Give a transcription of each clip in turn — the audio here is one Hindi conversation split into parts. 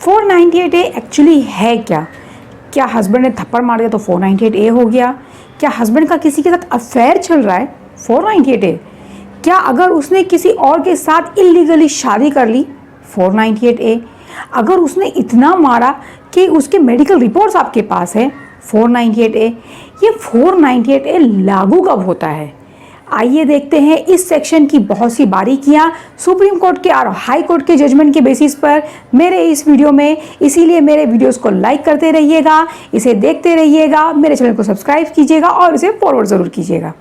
498A एक्चुअली है क्या? क्या हस्बैंड ने थप्पड़ मार दिया तो 498A हो गया? क्या हस्बैंड का किसी के साथ अफेयर चल रहा है? 498A। क्या अगर उसने किसी और के साथ इलीगली शादी कर ली? 498A। अगर उसने इतना मारा कि उसके मेडिकल रिपोर्ट्स आपके पास है? 498A। ये 498A लागू कब होता है? आइए देखते हैं इस सेक्शन की बहुत सी बारीकियां सुप्रीम कोर्ट के और हाई कोर्ट के जजमेंट के बेसिस पर मेरे इस वीडियो में। इसीलिए मेरे वीडियोस को लाइक करते रहिएगा, इसे देखते रहिएगा, मेरे चैनल को सब्सक्राइब कीजिएगा और इसे फॉरवर्ड जरूर कीजिएगा।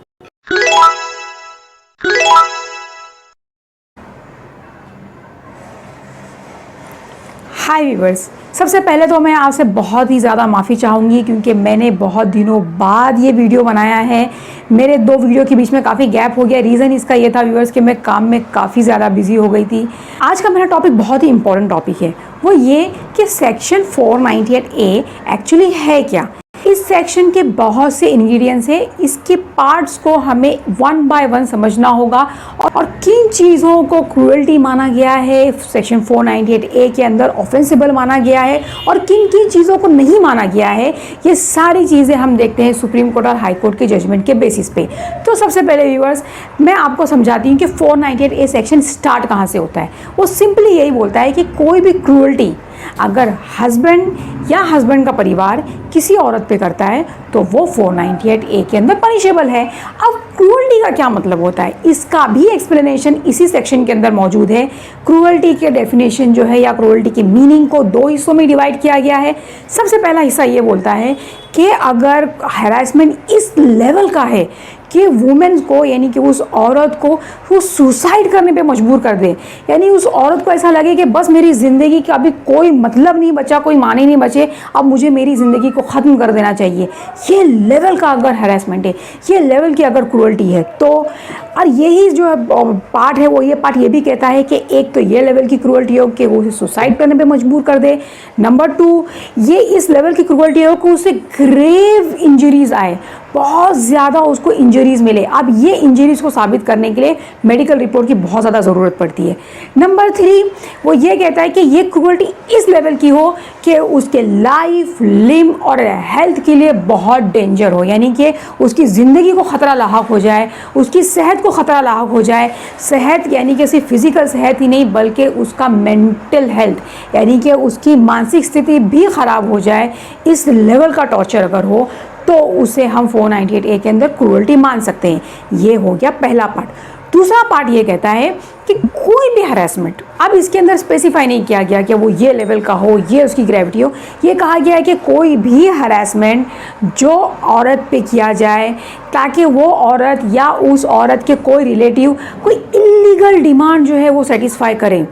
हाय व्यूअर्स, सबसे पहले तो मैं आपसे बहुत ही ज़्यादा माफ़ी चाहूँगी क्योंकि मैंने बहुत दिनों बाद ये वीडियो बनाया है। मेरे 2 वीडियो के बीच में काफ़ी गैप हो गया। रीज़न इसका ये था व्यूअर्स कि मैं काम में काफ़ी ज़्यादा बिजी हो गई थी। आज का मेरा टॉपिक बहुत ही इंपॉर्टेंट टॉपिक है, वो ये कि सेक्शन 498A एक्चुअली है क्या। इस सेक्शन के बहुत से इंग्रेडिएंट्स हैं, इसके पार्ट्स को हमें 1 बाय 1 समझना होगा और किन चीज़ों को क्रूएल्टी माना गया है, सेक्शन 498A के अंदर ऑफेंसिबल माना गया है और किन किन चीज़ों को नहीं माना गया है। ये सारी चीज़ें हम देखते हैं सुप्रीम कोर्ट और हाई कोर्ट के जजमेंट के बेसिस पे। तो सबसे पहले व्यूअर्स मैं आपको समझाती हूँ कि 498A सेक्शन स्टार्ट कहाँ से होता है। वो सिंपली यही बोलता है कि कोई भी क्रूएल्टी अगर हस्बैंड या हस्बैंड का परिवार किसी औरत पे करता है तो वो 498A के अंदर पनिशेबल है। अब क्रूएल्टी का क्या मतलब होता है, इसका भी एक्सप्लेनेशन इसी सेक्शन के अंदर मौजूद है। क्रूएल्टी के डेफिनेशन जो है या क्रूएल्टी के मीनिंग को 2 हिस्सों में डिवाइड किया गया है। सबसे पहला हिस्सा ये बोलता है कि अगर हैरेसमेंट इस लेवल का है कि वुमेन को यानी कि उस औरत को वो सुसाइड करने पे मजबूर कर दे, यानी उस औरत को ऐसा लगे कि बस मेरी ज़िंदगी का अभी कोई मतलब नहीं बचा, कोई माने नहीं बचे, अब मुझे मेरी ज़िंदगी को ख़त्म कर देना चाहिए, ये लेवल का अगर हैरेसमेंट है, ये लेवल की अगर क्रूएल्टी है तो। और यही जो पार्ट है वो ये पार्ट ये भी कहता है कि एक तो ये लेवल की क्रूएल्टी हो कि वो उसे सुसाइड करने पे मजबूर कर दे। नंबर 2 ये इस लेवल की क्रूएल्टी हो कि उसे ग्रेव इंजरीज आए, बहुत ज़्यादा उसको इंजरीज मिले। अब ये इंजरीज को साबित करने के लिए मेडिकल रिपोर्ट की बहुत ज़्यादा ज़रूरत पड़ती है। नंबर 3 वो ये कहता है कि ये क्रूएल्टी इस लेवल की हो कि उसके लाइफ, लिम और हेल्थ के लिए बहुत डेंजर हो, यानी कि उसकी ज़िंदगी को ख़तरा लाहक हो जाए, उसकी सेहत को ख़तरा लाहक हो जाए। सेहत यानी कि सिर्फ फिजिकल सेहत ही नहीं बल्कि उसका मेंटल हेल्थ यानी कि उसकी मानसिक स्थिति भी ख़राब हो जाए। इस लेवल का टॉर्चर अगर हो तो उसे हम 498A के अंदर क्रूएल्टी मान सकते हैं। ये हो गया पहला पार्ट। दूसरा पार्ट ये कहता है कि कोई भी हरासमेंट, अब इसके अंदर स्पेसिफाई नहीं किया गया कि वो ये लेवल का हो, ये उसकी ग्रेविटी हो। ये कहा गया है कि कोई भी हरासमेंट जो औरत पे किया जाए ताकि वो औरत या उस औरत के कोई रिलेटिव कोई इलीगल डिमांड जो है वो सेटिस्फाई करें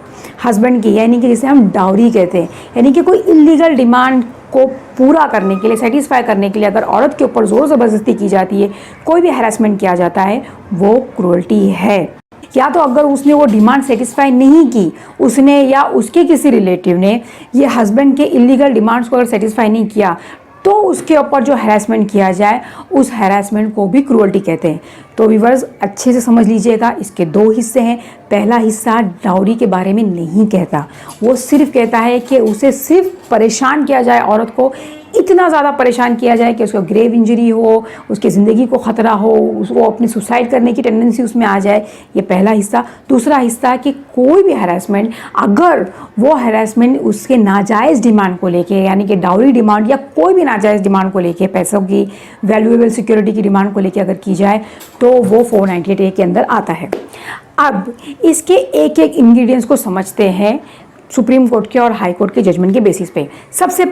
हस्बैंड की, यानी कि जिसे हम डाउरी कहते हैं, यानी कि कोई इलीगल डिमांड को पूरा करने के लिए, सेटिस्फाई करने के लिए अगर औरत के ऊपर ज़ोर ज़बरदस्ती की जाती है, कोई भी हैरेसमेंट किया जाता है, वो क्रूएल्टी है। या तो अगर उसने वो डिमांड सेटिस्फाई नहीं की, उसने या उसके किसी रिलेटिव ने ये हस्बैंड के इलीगल डिमांड्स को अगर सेटिस्फाई नहीं किया तो उसके ऊपर जो हैरेसमेंट किया जाए उस हैरेसमेंट को भी क्रूएल्टी कहते हैं। तो व्यूअर्स अच्छे से समझ लीजिएगा, इसके 2 हिस्से हैं। पहला हिस्सा डाउरी के बारे में नहीं कहता, वो सिर्फ कहता है कि उसे सिर्फ परेशान किया जाए, औरत को इतना ज़्यादा परेशान किया जाए कि उसको ग्रेव इंजरी हो, उसकी ज़िंदगी को ख़तरा हो, उसको अपनी सुसाइड करने की टेंडेंसी उसमें आ जाए। ये पहला हिस्सा। दूसरा हिस्सा कि कोई भी हैरेसमेंट अगर वो हैरेसमेंट उसके नाजायज़ डिमांड को लेके, यानी कि डाउरी डिमांड या कोई भी नाजायज़ डिमांड को लेके, पैसों की, वैल्यूएबल सिक्योरिटी की डिमांड को लेके अगर की जाए तो वो 498A के अंदर आता है। अब इसके एक एक इंग्रेडिएंट्स को समझते हैं सुप्रीम कोर्ट के और हाई कोर्ट के जजमेंट के बेसिस पे। सबसे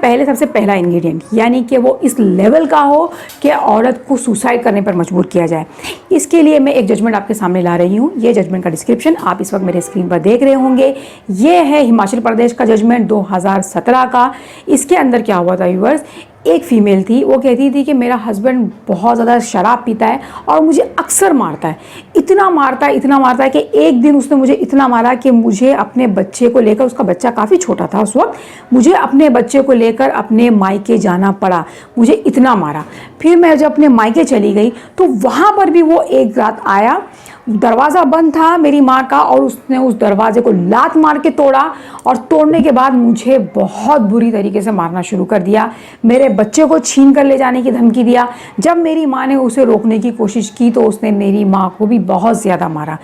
पहला इंग्रेडिएंट यानी कि वो इस लेवल का हो कि औरत को सुसाइड करने पर मजबूर किया जाए। इसके लिए मैं एक जजमेंट आपके सामने ला रही हूँ। ये जजमेंट का डिस्क्रिप्शन आप इस वक्त मेरे स्क्रीन पर देख रहे होंगे। ये है हिमाचल प्रदेश का जजमेंट 2017 का। इसके अंदर क्या हुआ था व्यूअर्स, एक फीमेल थी, वो कहती थी कि मेरा हस्बैंड बहुत ज़्यादा शराब पीता है और मुझे अक्सर मारता है, इतना मारता है कि एक दिन उसने मुझे इतना मारा कि मुझे अपने बच्चे को लेकर, उसका बच्चा काफ़ी छोटा था उस वक्त, मुझे अपने बच्चे को लेकर अपने मायके जाना पड़ा, मुझे इतना मारा। फिर मैं जब अपने मायके चली गई तो वहाँ पर भी वो एक रात आया, दरवाज़ा बंद था मेरी माँ का और उसने उस दरवाजे को लात मार के तोड़ा और तोड़ने के बाद मुझे बहुत बुरी तरीके से मारना शुरू कर दिया। मेरे बच्चे को छीन कर ले जाने की धमकी दिया। जब मेरी माँ ने उसे रोकने की कोशिश की तो उसने मेरी माँ को भी बहुत ज़्यादा मारा।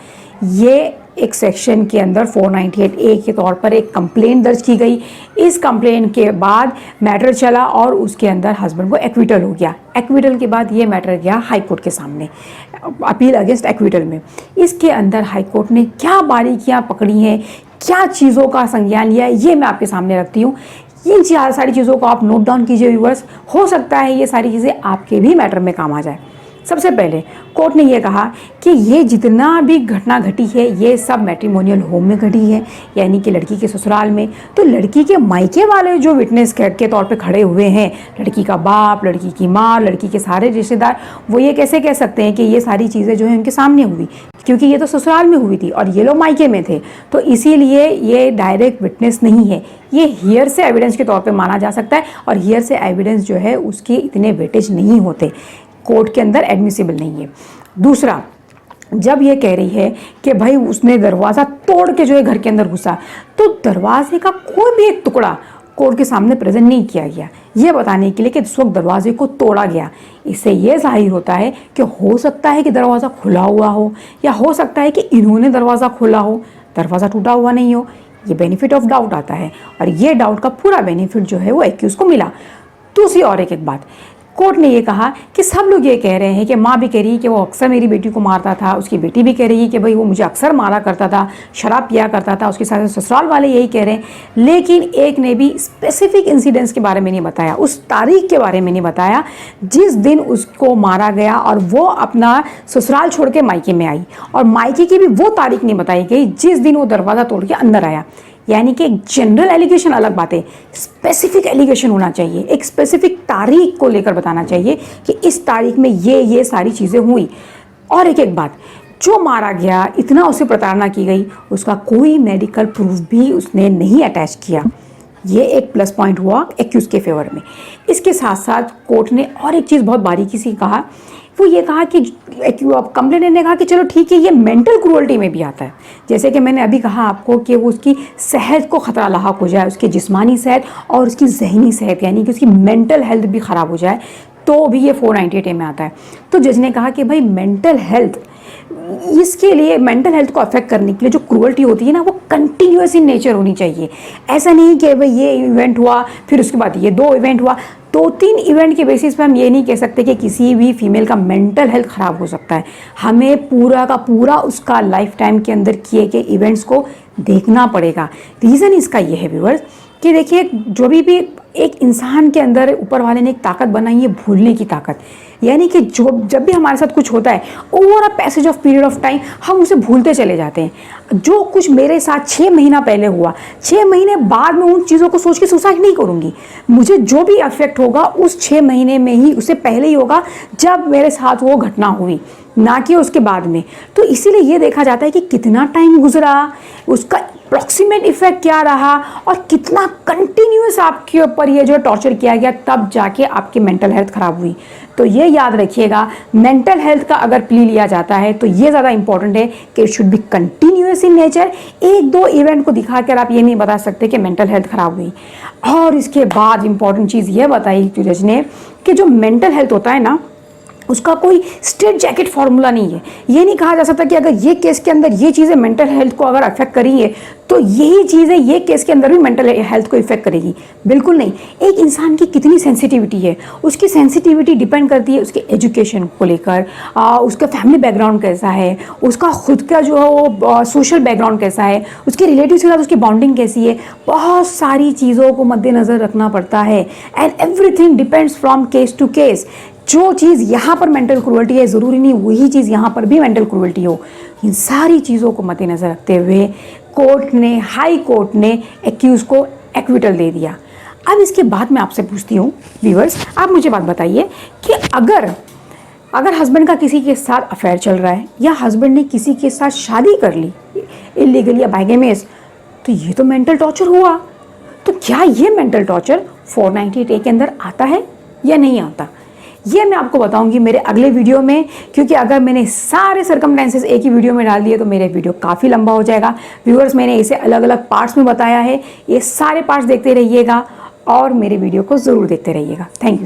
ये एक सेक्शन के अंदर 498A के तौर पर एक कंप्लेंट दर्ज की गई। इस कंप्लेंट के बाद मैटर चला और उसके अंदर हस्बैंड को एक्विटल हो गया। एक्विटल के बाद ये मैटर गया हाई कोर्ट के सामने, अपील अगेंस्ट एक्विटल में। इसके अंदर हाई कोर्ट ने क्या बारीकियां पकड़ी हैं, क्या चीज़ों का संज्ञान लिया है, ये मैं आपके सामने रखती हूँ। इन सारी चीज़ों को आप नोट डाउन कीजिए व्यूअर्स, हो सकता है ये सारी चीज़ें आपके भी मैटर में काम आ जाए। सबसे पहले कोर्ट ने यह कहा कि ये जितना भी घटना घटी है ये सब मैट्रिमोनियल होम में घटी है, यानी कि लड़की के ससुराल में। तो लड़की के मायके वाले जो विटनेस के तौर पे खड़े हुए हैं, लड़की का बाप, लड़की की माँ, लड़की के सारे रिश्तेदार, वो ये कैसे कह सकते हैं कि ये सारी चीज़ें जो है उनके सामने हुई, क्योंकि ये तो ससुराल में हुई थी और ये लोग मायके में थे। तो इसीलिए ये डायरेक्ट विटनेस नहीं है, ये हियर से एविडेंस के तौर पे माना जा सकता है और हियर से एविडेंस जो है उसके इतने वेटेज नहीं होते, कोर्ट के अंदर एडमिसिबल नहीं है। दूसरा, जब ये कह रही है कि भाई उसने दरवाज़ा तोड़ के जो है घर के अंदर घुसा, तो दरवाजे का कोई भी एक टुकड़ा कोर्ट के सामने प्रेजेंट नहीं किया गया ये बताने के लिए कि उस वक्त दरवाजे को तोड़ा गया। इससे ये जाहिर होता है कि हो सकता है कि दरवाज़ा खुला हुआ हो, या हो सकता है कि इन्होंने दरवाज़ा खोला हो, दरवाज़ा टूटा हुआ नहीं हो। ये बेनिफिट ऑफ डाउट आता है और ये डाउट का पूरा बेनिफिट जो है वो एक्यूज को मिला। दूसरी और एक बात, कोर्ट ने ये कहा कि सब लोग ये कह रहे हैं कि माँ भी कह रही है कि वो अक्सर मेरी बेटी को मारता था, उसकी बेटी भी कह रही है कि भाई वो मुझे अक्सर मारा करता था, शराब पिया करता था, उसके साथ ससुराल वाले यही कह रहे हैं। लेकिन एक ने भी स्पेसिफिक इंसिडेंट्स के बारे में नहीं बताया, उस तारीख के बारे में नहीं बताया जिस दिन उसको मारा गया और वो अपना ससुराल छोड़ के मायके में आई, और मायके की भी वो तारीख नहीं बताई गई जिस दिन वो दरवाज़ा तोड़ के अंदर आया। यानी कि एक जनरल एलिगेशन अलग बात है, स्पेसिफिक एलिगेशन होना चाहिए, एक स्पेसिफिक तारीख को लेकर बताना चाहिए कि इस तारीख में ये सारी चीज़ें हुई। और एक बात, जो मारा गया, इतना उसे प्रताड़ना की गई, उसका कोई मेडिकल प्रूफ भी उसने नहीं अटैच किया। ये एक प्लस पॉइंट हुआ एक्यूज के फेवर में। इसके साथ साथ कोर्ट ने और एक चीज़ बहुत बारीकी से कहा, वो ये कहा कि कंप्लेनेंट ने कहा कि चलो ठीक है, ये मेंटल क्रूअल्टी में भी आता है। जैसे कि मैंने अभी कहा आपको कि वो उसकी सेहत को ख़तरा लाहक हो जाए, उसकी जिस्मानी सेहत और उसकी जहनी सेहत, यानी कि उसकी मेंटल हेल्थ भी ख़राब हो जाए, तो भी ये 498A में आता है। तो जज ने कहा कि भाई मेंटल हेल्थ, इसके लिए मेंटल हेल्थ को अफेक्ट करने के लिए जो क्रूअल्टी होती है ना, वो कंटिन्यूअस इन नेचर होनी चाहिए। ऐसा नहीं कि भाई ये इवेंट हुआ फिर उसके बाद ये 2 इवेंट हुआ, 2-3 इवेंट के बेसिस पे हम ये नहीं कह सकते कि किसी भी फीमेल का मेंटल हेल्थ ख़राब हो सकता है। हमें पूरा का पूरा उसका लाइफ टाइम के अंदर किए गए इवेंट्स को देखना पड़ेगा। रीज़न इसका ये है व्यूअर्स कि देखिए, जो भी एक इंसान के अंदर ऊपर वाले ने एक ताकत बनाई है, भूलने की ताकत। यानी कि जब भी हमारे साथ कुछ होता है, over a passage of period of time हम उसे भूलते चले जाते हैं। जो कुछ मेरे साथ 6 महीना पहले हुआ, 6 महीने बाद में उन चीज़ों को सोच के सुसाइड नहीं करूँगी। मुझे जो भी अफेक्ट होगा उस 6 महीने में ही, उससे पहले ही होगा जब मेरे साथ वो घटना हुई, ना कि उसके बाद में। तो इसीलिए ये देखा जाता है कि कितना टाइम गुजरा, उसका अप्रॉक्सीमेट इफेक्ट क्या रहा और कितना कंटिन्यूस आपके ऊपर ये जो टॉर्चर किया गया, तब जाके आपकी मेंटल हेल्थ ख़राब हुई। तो ये याद रखिएगा, मेंटल हेल्थ का अगर प्ली लिया जाता है तो ये ज़्यादा इंपॉर्टेंट है कि it should be continuous in nature. 1-2 event को दिखाकर आप ये नहीं बता सकते कि मेंटल हेल्थ ख़राब हुई। और इसके बाद इंपॉर्टेंट चीज़ ये बताई जज ने कि जो मेंटल हेल्थ होता है ना, उसका कोई स्ट्रेट जैकेट फार्मूला नहीं है। ये नहीं कहा जा सकता कि अगर ये केस के अंदर ये चीज़ें मेंटल हेल्थ को अगर अफेक्ट करी है तो यही चीज़ें ये केस के अंदर भी मेंटल हेल्थ को इफेक्ट करेगी। बिल्कुल नहीं। एक इंसान की कितनी सेंसिटिविटी है, उसकी सेंसिटिविटी डिपेंड करती है उसके एजुकेशन को लेकर, उसका फैमिली बैकग्राउंड कैसा है, उसका खुद का जो है वो सोशल बैकग्राउंड कैसा है, उसके रिलेटिव्स के साथ उसकी बॉन्डिंग कैसी है। बहुत सारी चीज़ों को मद्देनज़र रखना पड़ता है and everything depends from case to case. जो चीज़ यहाँ पर मेंटल क्रूअल्टी है, ज़रूरी नहीं वही चीज़ यहाँ पर भी मेंटल क्रूअल्टी हो। इन सारी चीज़ों को मद्देनज़र रखते हुए हाई कोर्ट ने एक्यूज़ को एक्विटल दे दिया। अब इसके बाद मैं आपसे पूछती हूँ व्यूअर्स, आप मुझे बात बताइए कि अगर हस्बैंड का किसी के साथ अफेयर चल रहा है या हस्बैंड ने किसी के साथ शादी कर ली इलीगल या बाइगेमियस, तो ये तो मेंटल टॉर्चर हुआ। तो क्या ये मेंटल टॉर्चर 498A के अंदर आता है या नहीं आता? ये मैं आपको बताऊंगी मेरे अगले वीडियो में, क्योंकि अगर मैंने सारे सर्कमस्टेंसेस एक ही वीडियो में डाल दिए तो मेरे वीडियो काफ़ी लंबा हो जाएगा। व्यूअर्स, मैंने इसे अलग अलग पार्ट्स में बताया है, ये सारे पार्ट्स देखते रहिएगा और मेरे वीडियो को ज़रूर देखते रहिएगा। Thank you.